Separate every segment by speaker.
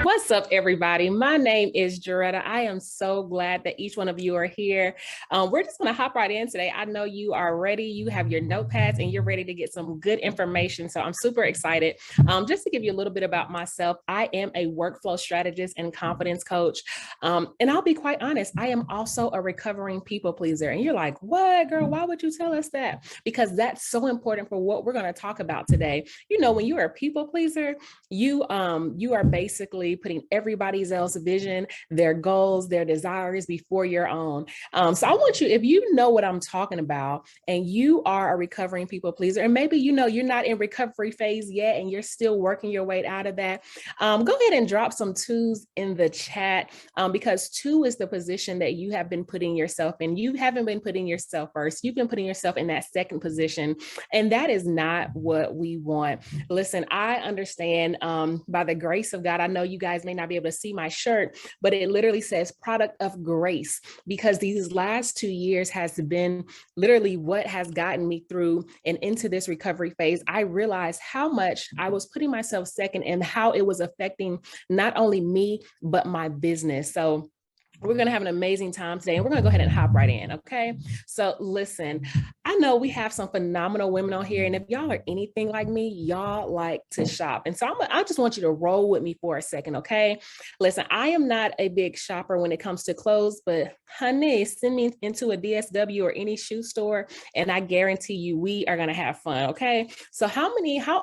Speaker 1: What's up, everybody? My name is Geretta. I am so glad that each one of you are here. We're just going to hop right in today. I know you are ready. You have your notepads and you're ready to get some good information. So I'm super excited. Just to give you a little bit about myself, I am a workflow strategist and confidence coach. And I'll be quite honest, I am also a recovering people pleaser. And you're like, what, girl? Why would you tell us that? Because that's so important for what we're going to talk about today. You know, when you're a people pleaser, you are basically putting everybody else's vision, their goals, their desires before your own. So I want you, if you know what I'm talking about and you are a recovering people pleaser, and maybe you know you're not in recovery phase yet and you're still working your way out of that, go ahead and drop some twos in the chat, because two is the position that you have been putting yourself in. You haven't been putting yourself first. You've been putting yourself in that second position, and that is not what we want. Listen, I understand, by the grace of God, I know you guys may not be able to see my shirt, but it literally says product of grace, because these last 2 years has been literally what has gotten me through and into this recovery phase. I realized how much I was putting myself second and how it was affecting not only me, but my business. So we're going to have an amazing time today, and we're going to go ahead and hop right in. Okay. So listen, I know we have some phenomenal women on here, and if y'all are anything like me, y'all like to shop. And so I just want you to roll with me for a second. Okay. Listen, I am not a big shopper when it comes to clothes, but honey, send me into a DSW or any shoe store, and I guarantee you we are going to have fun. Okay. So how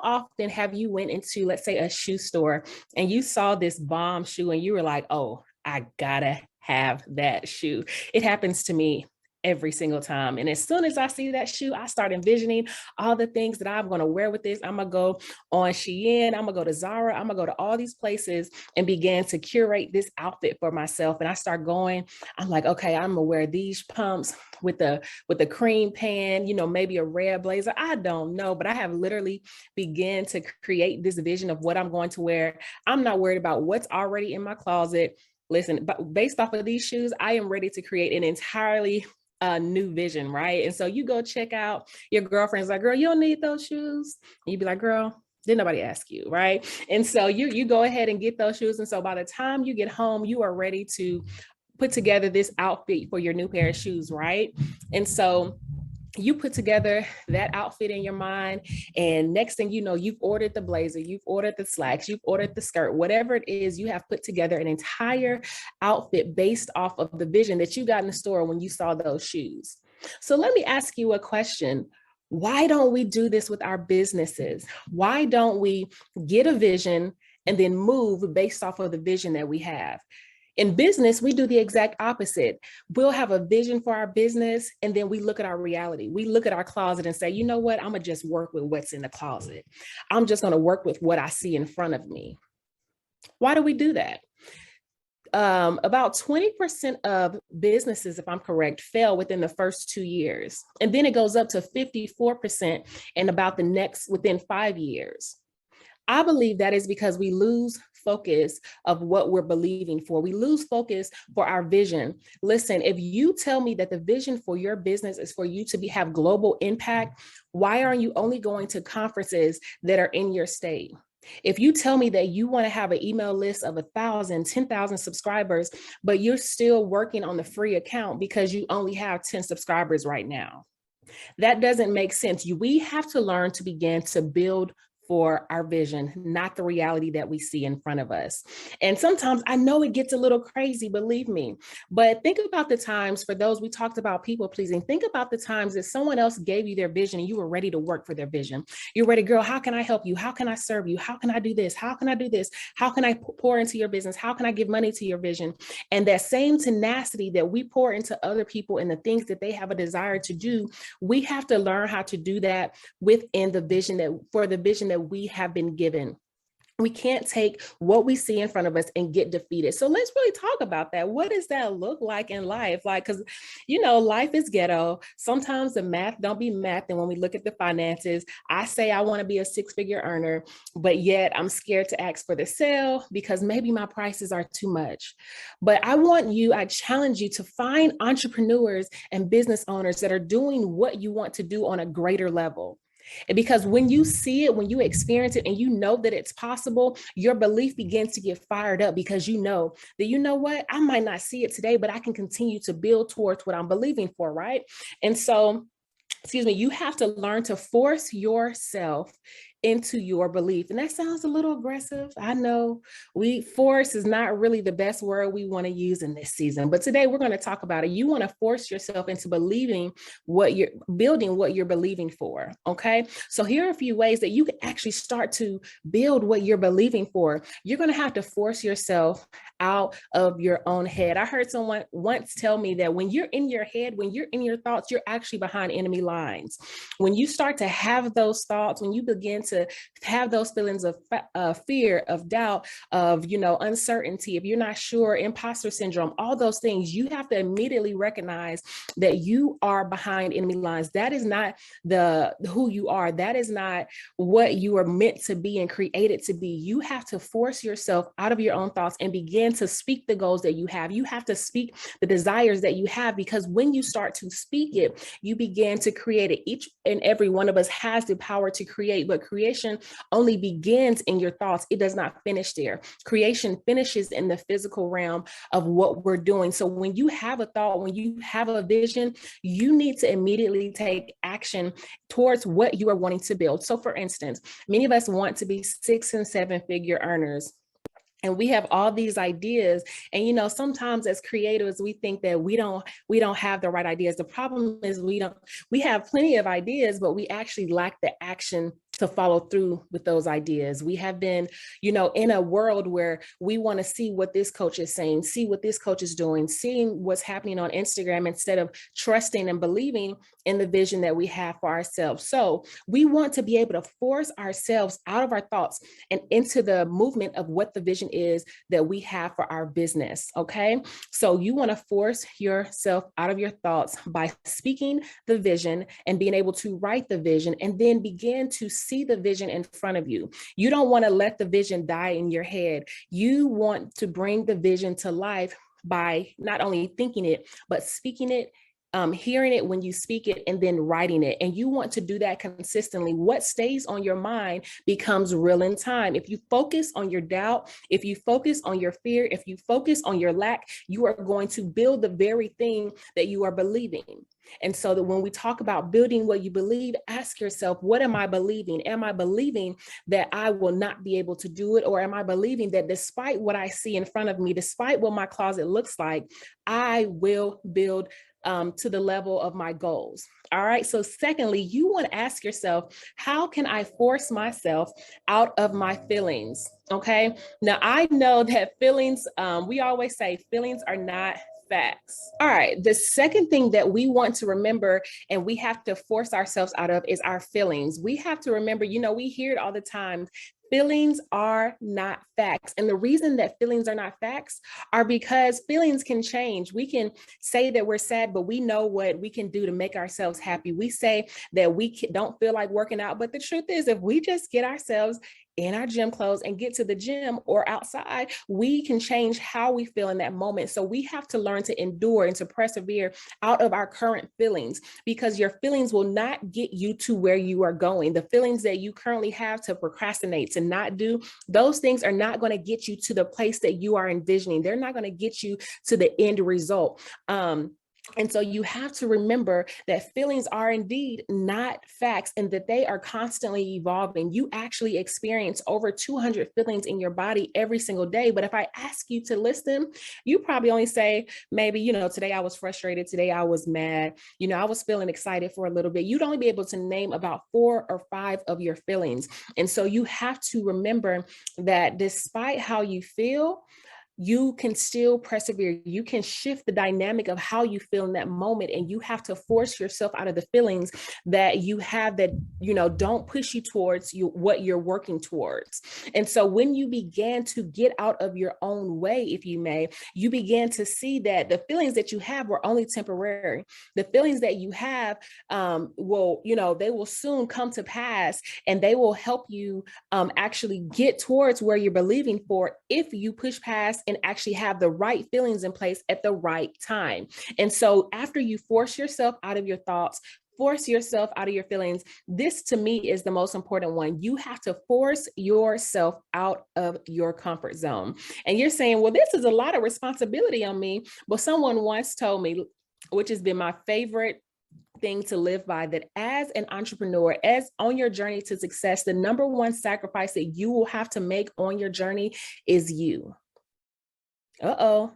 Speaker 1: often have you went into, let's say, a shoe store and you saw this bomb shoe and you were like, oh, I gotta have that shoe? It happens to me every single time. And as soon as I see that shoe, I start envisioning all the things that I'm going to wear with this. I'm going to go on Shein. I'm going to go to Zara. I'm going to go to all these places and begin to curate this outfit for myself. And I start going, I'm like, okay, I'm going to wear these pumps with the cream pan, you know, maybe a red blazer. I don't know, but I have literally begun to create this vision of what I'm going to wear. I'm not worried about what's already in my closet. Listen, but based off of these shoes, I am ready to create an entirely new vision, right? And so you go check out, your girlfriend's like, girl, you don't need those shoes. And you'd be like, girl, didn't nobody ask you, right? And so you go ahead and get those shoes. And so by the time you get home, you are ready to put together this outfit for your new pair of shoes, right? And so you put together that outfit in your mind, and next thing you know, you've ordered the blazer, you've ordered the slacks, you've ordered the skirt, whatever it is, you have put together an entire outfit based off of the vision that you got in the store when you saw those shoes. So let me ask you a question. Why don't we do this with our businesses? Why don't we get a vision and then move based off of the vision that we have? In business, we do the exact opposite. We'll have a vision for our business, and then we look at our reality. We look at our closet and say, you know what? I'm going to just work with what's in the closet. I'm just going to work with what I see in front of me. Why do we do that? About 20% of businesses, if I'm correct, fail within the first 2 years. And then it goes up to 54% in about within 5 years. I believe that is because we lose focus of what we're believing for. We lose focus for our vision. Listen, if you tell me that the vision for your business is for you to have global impact, why aren't you only going to conferences that are in your state? If you tell me that you want to have an email list of 1,000, 10,000 subscribers, but you're still working on the free account because you only have 10 subscribers right now, that doesn't make sense. We have to learn to begin to build for our vision, not the reality that we see in front of us. And sometimes I know it gets a little crazy, believe me, but think about the times, for those, we talked about people pleasing, think about the times that someone else gave you their vision and you were ready to work for their vision. You're ready, girl, how can I help you? How can I serve you? How can I do this? How can I do this? How can I pour into your business? How can I give money to your vision? And that same tenacity that we pour into other people and the things that they have a desire to do, we have to learn how to do that within the vision that we have been given. We can't take what we see in front of us and get defeated. So let's really talk about that. What does that look like in life? Like, because, you know, life is ghetto. Sometimes the math don't be math. And when we look at the finances, I say I want to be a six-figure earner, but yet I'm scared to ask for the sale because maybe my prices are too much. But I challenge you to find entrepreneurs and business owners that are doing what you want to do on a greater level. And because when you see it, when you experience it and you know that it's possible, your belief begins to get fired up because you know that, you know what, I might not see it today, but I can continue to build towards what I'm believing for, right? And so, excuse me, you have to learn to force yourself into your belief. And that sounds a little aggressive. I know force is not really the best word we want to use in this season, but today we're going to talk about it. You want to force yourself into believing what you're building, what you're believing for. Okay. So here are a few ways that you can actually start to build what you're believing for. You're going to have to force yourself out of your own head. I heard someone once tell me that when you're in your head, when you're in your thoughts, you're actually behind enemy lines. When you start to have those thoughts, when you begin to have those feelings of fear, of doubt, of, uncertainty, if you're not sure, imposter syndrome, all those things, you have to immediately recognize that you are behind enemy lines. That is not who you are. That is not what you are meant to be and created to be. You have to force yourself out of your own thoughts and begin to speak the goals that you have. You have to speak the desires that you have, because when you start to speak it, you begin to create it. Each and every one of us has the power to create, but creation only begins in your thoughts. It does not finish there. Creation finishes in the physical realm of what we're doing. So when you have a thought, when you have a vision, you need to immediately take action towards what you are wanting to build. So for instance, many of us want to be 6 and 7 figure earners. And we have all these ideas. And, sometimes as creatives, we think that we don't have the right ideas. The problem is we have plenty of ideas, but we actually lack the action to follow through with those ideas. We have been, in a world where we want to see what this coach is saying, see what this coach is doing, seeing what's happening on Instagram, instead of trusting and believing in the vision that we have for ourselves. So we want to be able to force ourselves out of our thoughts and into the movement of what the vision is that we have for our business. Okay. So you want to force yourself out of your thoughts by speaking the vision and being able to write the vision, and then begin to see the vision in front of you. You don't want to let the vision die in your head. You want to bring the vision to life by not only thinking it, but speaking it, hearing it when you speak it, and then writing it. And you want to do that consistently. What stays on your mind becomes real in time. If you focus on your doubt, if you focus on your fear, if you focus on your lack, you are going to build the very thing that you are believing. And so that when we talk about building what you believe, ask yourself, what am I believing? Am I believing that I will not be able to do it? Or am I believing that despite what I see in front of me, despite what my closet looks like, I will build to the level of my goals? All right. So secondly, you want to ask yourself, how can I force myself out of my feelings? Okay. Now I know that feelings, we always say feelings are not facts. All right. The second thing that we want to remember and we have to force ourselves out of is our feelings. We have to remember, we hear it all the time. Feelings are not facts. And the reason that feelings are not facts are because feelings can change. We can say that we're sad, but we know what we can do to make ourselves happy. We say that we don't feel like working out, but the truth is, if we just get ourselves in our gym clothes and get to the gym or outside, we can change how we feel in that moment. So we have to learn to endure and to persevere out of our current feelings, because your feelings will not get you to where you are going. The feelings that you currently have to procrastinate, to not do, those things are not going to get you to the place that you are envisioning. They're not going to get you to the end result. And so you have to remember that feelings are indeed not facts, and that they are constantly evolving. You actually experience over 200 feelings in your body every single day. But if I ask you to list them, you probably only say, maybe, today I was frustrated. Today I was mad. I was feeling excited for a little bit. You'd only be able to name about 4 or 5 of your feelings. And so you have to remember that despite how you feel, you can still persevere. You can shift the dynamic of how you feel in that moment. And you have to force yourself out of the feelings that you have that, don't push you towards what you're working towards. And so when you began to get out of your own way, if you may, you began to see that the feelings that you have were only temporary. The feelings that you have they will soon come to pass, and they will help you actually get towards where you're believing for, if you push past and actually have the right feelings in place at the right time. And so after you force yourself out of your thoughts, Force yourself out of your feelings. This to me is the most important one. You have to force yourself out of your comfort zone. And you're saying, well, this is a lot of responsibility on me. But someone once told me, which has been my favorite thing to live by, that as an entrepreneur, as on your journey to success, the number one sacrifice that you will have to make on your journey is you. Uh-oh.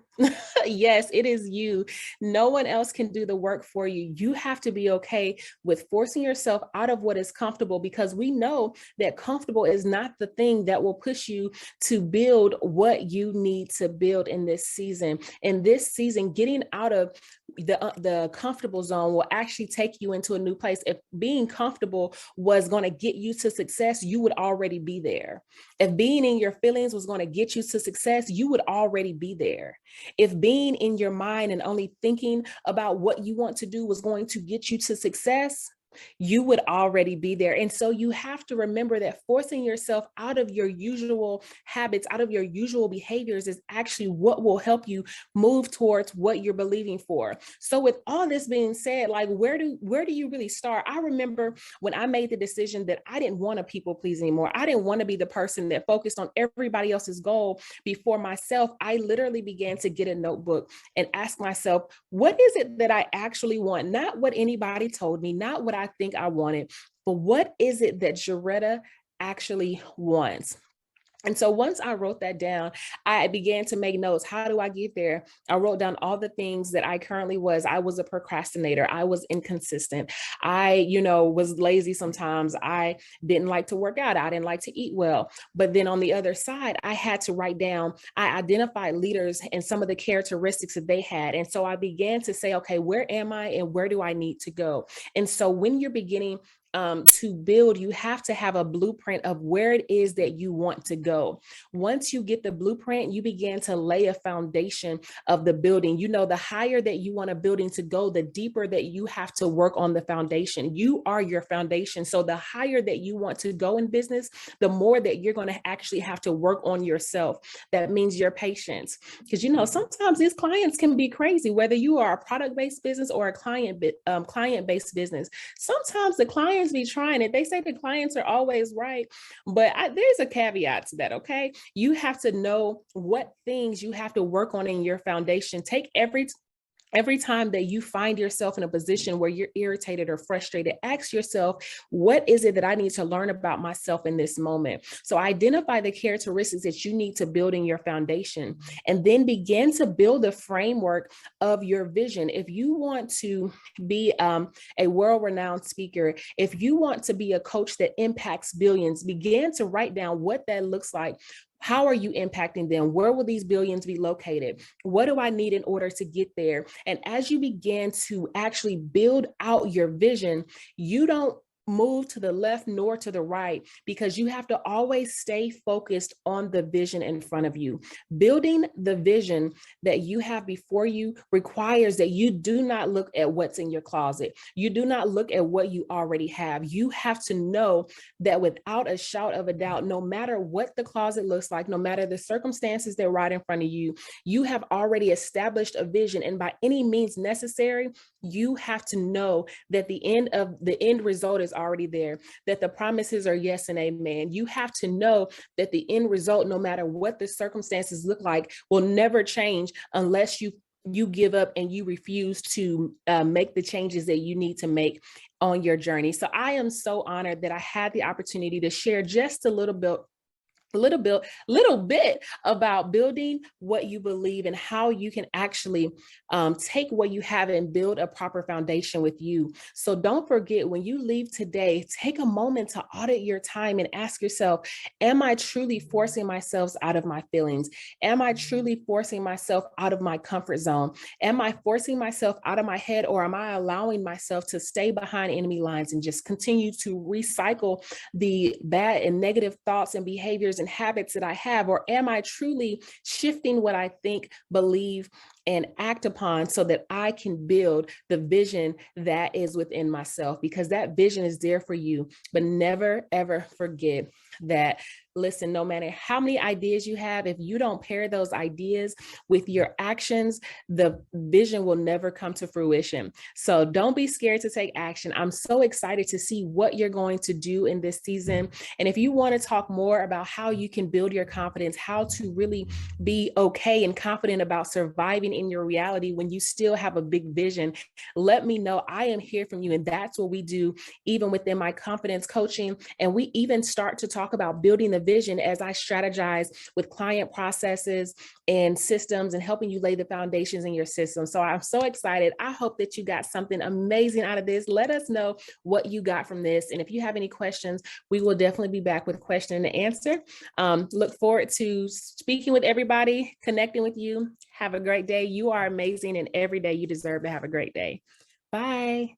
Speaker 1: Yes, it is you. No one else can do the work for you. You have to be okay with forcing yourself out of what is comfortable, because we know that comfortable is not the thing that will push you to build what you need to build in this season. In this season, getting out of the comfortable zone will actually take you into a new place. If being comfortable was going to get you to success, you would already be there. If being in your feelings was going to get you to success, you would already be there. If being in your mind and only thinking about what you want to do was going to get you to success, you would already be there. And so you have to remember that forcing yourself out of your usual habits, out of your usual behaviors, is actually what will help you move towards what you're believing for. So with all this being said, like, where do you really start? I remember when I made the decision that I didn't want to people please anymore. I didn't want to be the person that focused on everybody else's goal before myself. I literally began to get a notebook and ask myself, what is it that I actually want? Not what anybody told me, not what I think I wanted, but what is it that Geretta actually wants? And so once I wrote that down, I began to make notes. How do I get there? I wrote down all the things that I currently was. I was a procrastinator. I was inconsistent. I, was lazy sometimes. I didn't like to work out. I didn't like to eat well. But then on the other side, I had to write down, I identified leaders and some of the characteristics that they had. And so I began to say, okay, where am I and where do I need to go? And so when you're beginning to build, you have to have a blueprint of where it is that you want to go. Once you get the blueprint, you begin to lay a foundation of the building. The higher that you want a building to go, the deeper that you have to work on the foundation. You are your foundation. So the higher that you want to go in business, the more that you're going to actually have to work on yourself. That means your patience. Because, sometimes these clients can be crazy, whether you are a product-based business or a client-based business. Sometimes the clients be trying it. They say the clients are always right, but there's a caveat to that, okay? You have to know what things you have to work on in your foundation. Take every time that you find yourself in a position where you're irritated or frustrated, ask yourself, what is it that I need to learn about myself in this moment? So identify the characteristics that you need to build in your foundation, and then begin to build a framework of your vision. If you want to be a world-renowned speaker, if you want to be a coach that impacts billions, begin to write down what that looks like. How are you impacting them? Where will these billions be located? What do I need in order to get there? And as you begin to actually build out your vision, you don't move to the left nor to the right, because you have to always stay focused on the vision in front of you. Building the vision that you have before you requires that you do not look at what's in your closet. You do not look at what you already have. You have to know that without a shout of a doubt, no matter what the closet looks like, no matter the circumstances that are right in front of you, you have already established a vision. And by any means necessary, you have to know that the end result is already there, that the promises are yes and amen. You have to know that the end result, no matter what the circumstances look like, will never change unless you give up and you refuse to make the changes that you need to make on your journey. So I am so honored that I had the opportunity to share just a little bit about building what you believe and how you can actually take what you have and build a proper foundation with you. So don't forget, when you leave today, take a moment to audit your time and ask yourself, am I truly forcing myself out of my feelings? Am I truly forcing myself out of my comfort zone? Am I forcing myself out of my head, or am I allowing myself to stay behind enemy lines and just continue to recycle the bad and negative thoughts and behaviors and habits that I have? Or am I truly shifting what I think, believe, and act upon so that I can build the vision that is within myself, because that vision is there for you. But never, ever forget that, listen, no matter how many ideas you have, if you don't pair those ideas with your actions, the vision will never come to fruition. So don't be scared to take action. I'm so excited to see what you're going to do in this season. And if you want to talk more about how you can build your confidence, how to really be okay and confident about surviving in your reality when you still have a big vision, let me know. I am here from you. And that's what we do even within my confidence coaching. And we even start to talk about building the vision as I strategize with client processes and systems and helping you lay the foundations in your system. So I'm so excited. I hope that you got something amazing out of this. Let us know what you got from this. And if you have any questions, we will definitely be back with question and answer. Look forward to speaking with everybody, connecting with you. Have a great day. You are amazing, and every day you deserve to have a great day. Bye.